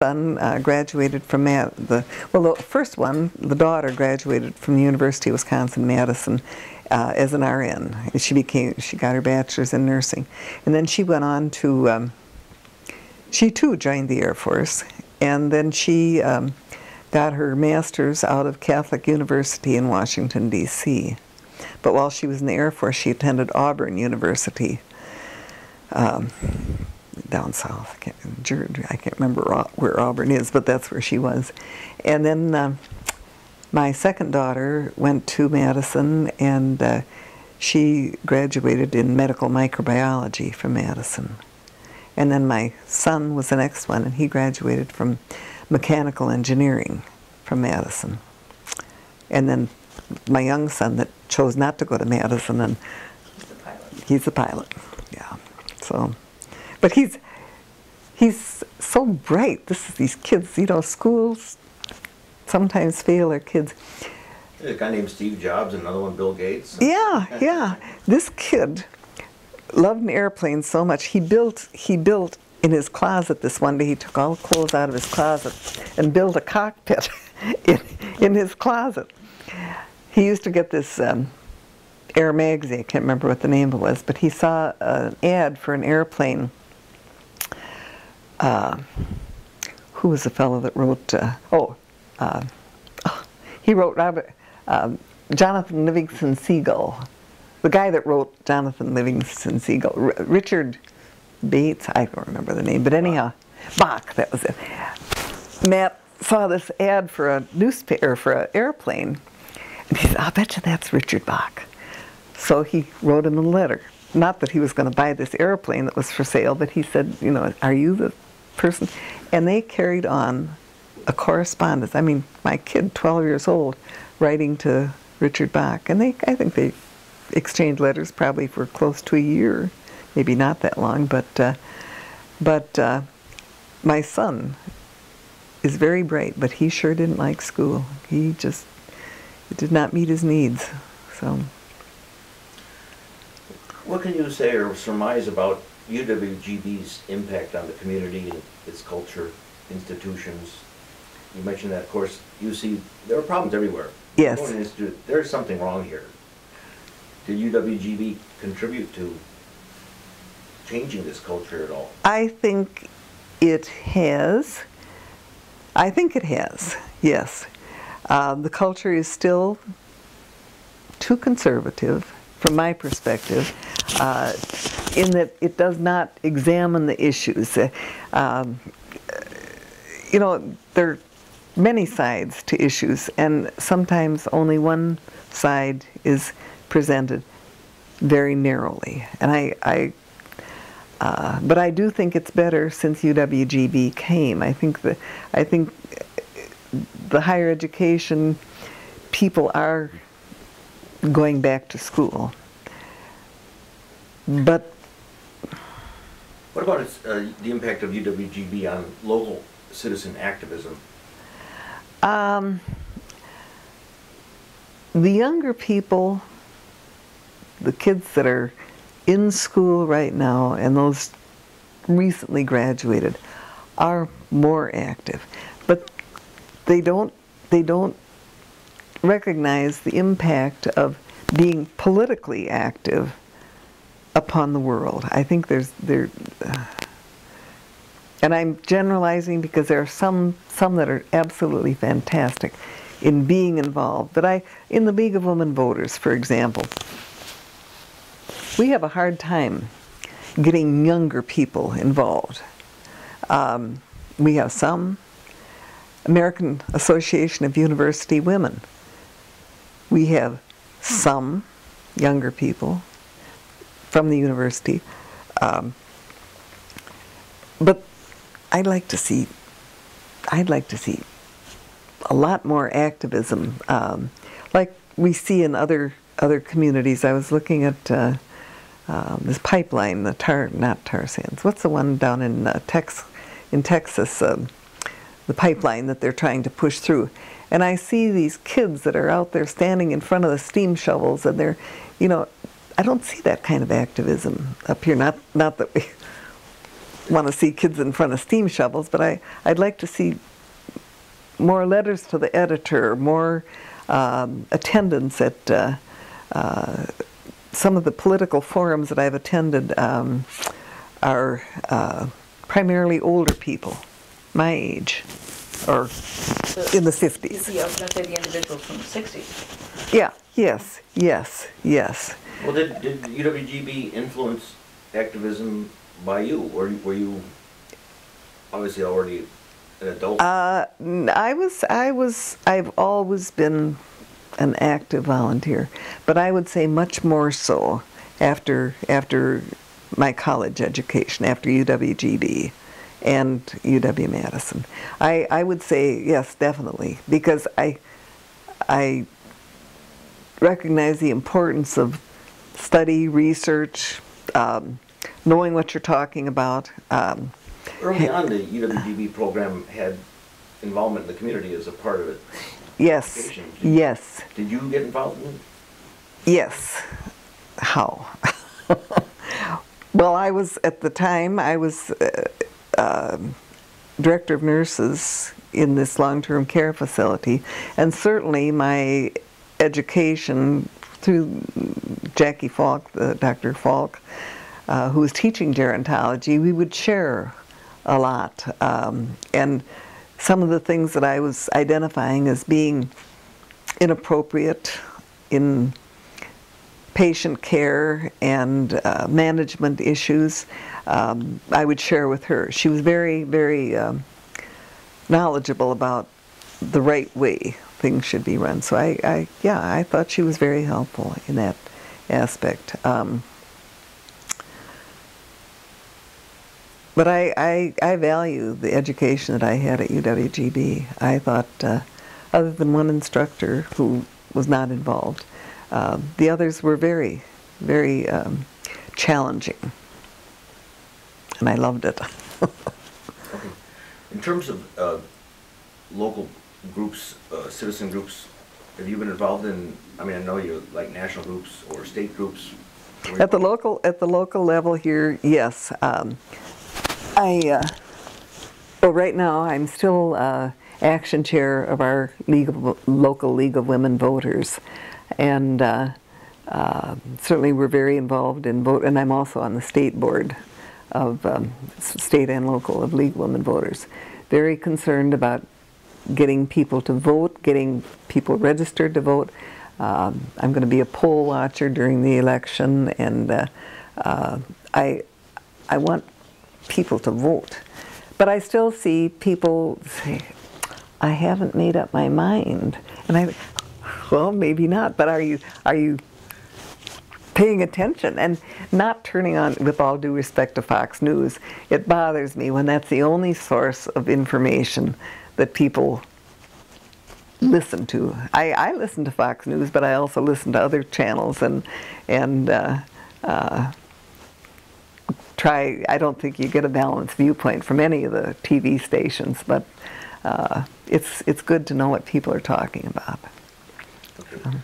son graduated from the first one, the daughter graduated from the University of Wisconsin-Madison as an RN. She got her bachelor's in nursing, and then she went on to. She too joined the Air Force, and then she got her master's out of Catholic University in Washington, D.C. But while she was in the Air Force, she attended Auburn University down south. I can't remember where Auburn is, but that's where she was. And then my second daughter went to Madison, and she graduated in medical microbiology from Madison. And then my son was the next one, and he graduated from mechanical engineering from Madison. And then my young son that chose not to go to Madison, and he's a pilot. Yeah. So, but he's so bright. These kids, you know, schools sometimes fail their kids. There's a guy named Steve Jobs, another one Bill Gates. Yeah, yeah. This kid loved an airplane so much. He built in his closet this one day. He took all the clothes out of his closet and built a cockpit in his closet. He used to get this Air magazine. I can't remember what the name of it was, but he saw an ad for an airplane. Who was the fellow that wrote? He wrote Jonathan Livingston Seagull. The guy that wrote Jonathan Livingston Seagull, Richard Bates, I don't remember the name, but anyhow, Bach, that was it. Matt saw this ad for a newspaper, for an airplane, and he said, I'll bet you that's Richard Bach. So he wrote him a letter. Not that he was going to buy this airplane that was for sale, but he said, you know, are you the person? And they carried on a correspondence. I mean, my kid, 12 years old, writing to Richard Bach, and I think they exchanged letters probably for close to a year, maybe not that long, but my son is very bright, but he sure didn't like school. It did not meet his needs. So, what can you say or surmise about UWGB's impact on the community, its culture, institutions? You mentioned that, of course, you see there are problems everywhere. Yes. There's something wrong here. Did UWGB contribute to changing this culture at all? I think it has. Yes. The culture is still too conservative, from my perspective, in that it does not examine the issues. You know, there are many sides to issues, and sometimes only one side is presented very narrowly. And but I do think it's better since UWGB came. I think the higher education people are going back to school. But what about the impact of UWGB on local citizen activism? The younger people, the kids that are in school right now and those recently graduated, are more active, but they don't recognize the impact of being politically active upon the world. I think and I'm generalizing because there are some that are absolutely fantastic in being involved. But in the League of Women Voters, for example, we have a hard time getting younger people involved. We have some. American Association of University Women. We have some younger people from the university. But I'd like to see a lot more activism, like we see in other communities. I was looking at this pipeline, not tar sands. What's the one down in Texas? The pipeline that they're trying to push through, and I see these kids that are out there standing in front of the steam shovels, and they're, you know, I don't see that kind of activism up here. Not that want to see kids in front of steam shovels, but I'd like to see more letters to the editor, more attendance at some of the political forums that I've attended are primarily older people, my age, or in the 50s. Yeah, I was going to say the individuals from the 60s. Yeah, yes, yes, yes. Well, did UWGB influence activism by you, or were you obviously already an adult? I've always been an active volunteer, but I would say much more so after my college education, after UWGB and UW-Madison. I would say yes, definitely, because I recognize the importance of study, research, knowing what you're talking about. Early on, the UWGB program had involvement in the community as a part of it. Yes, yes. Did you get involved in it? Yes. How? Well, I was, at the time, I was director of nurses in this long-term care facility, and certainly my education through Jackie Falk, Dr. Falk, who was teaching gerontology, we would share a lot. And some of the things that I was identifying as being inappropriate in patient care and management issues, I would share with her. She was very, very knowledgeable about the right way things should be run. So yeah, I thought she was very helpful in that aspect. But I value the education that I had at UWGB. I thought, other than one instructor who was not involved, the others were very, very challenging, and I loved it. Okay. In terms of local groups, citizen groups, have you been involved in, I mean, I know you like national groups or state groups? At the local level here, yes. Well, right now I'm still action chair of our local League of Women Voters, and certainly we're very involved in vote, and I'm also on the state board of state and local of League of Women Voters. Very concerned about getting people to vote, getting people registered to vote. I'm going to be a poll watcher during the election, and I want people to vote. But I still see people say, I haven't made up my mind. And well, maybe not, but are you paying attention and not turning on, with all due respect to Fox News? It bothers me when that's the only source of information that people listen to. I listen to Fox News, but I also listen to other channels and I don't think you get a balanced viewpoint from any of the TV stations, but it's good to know what people are talking about. Okay.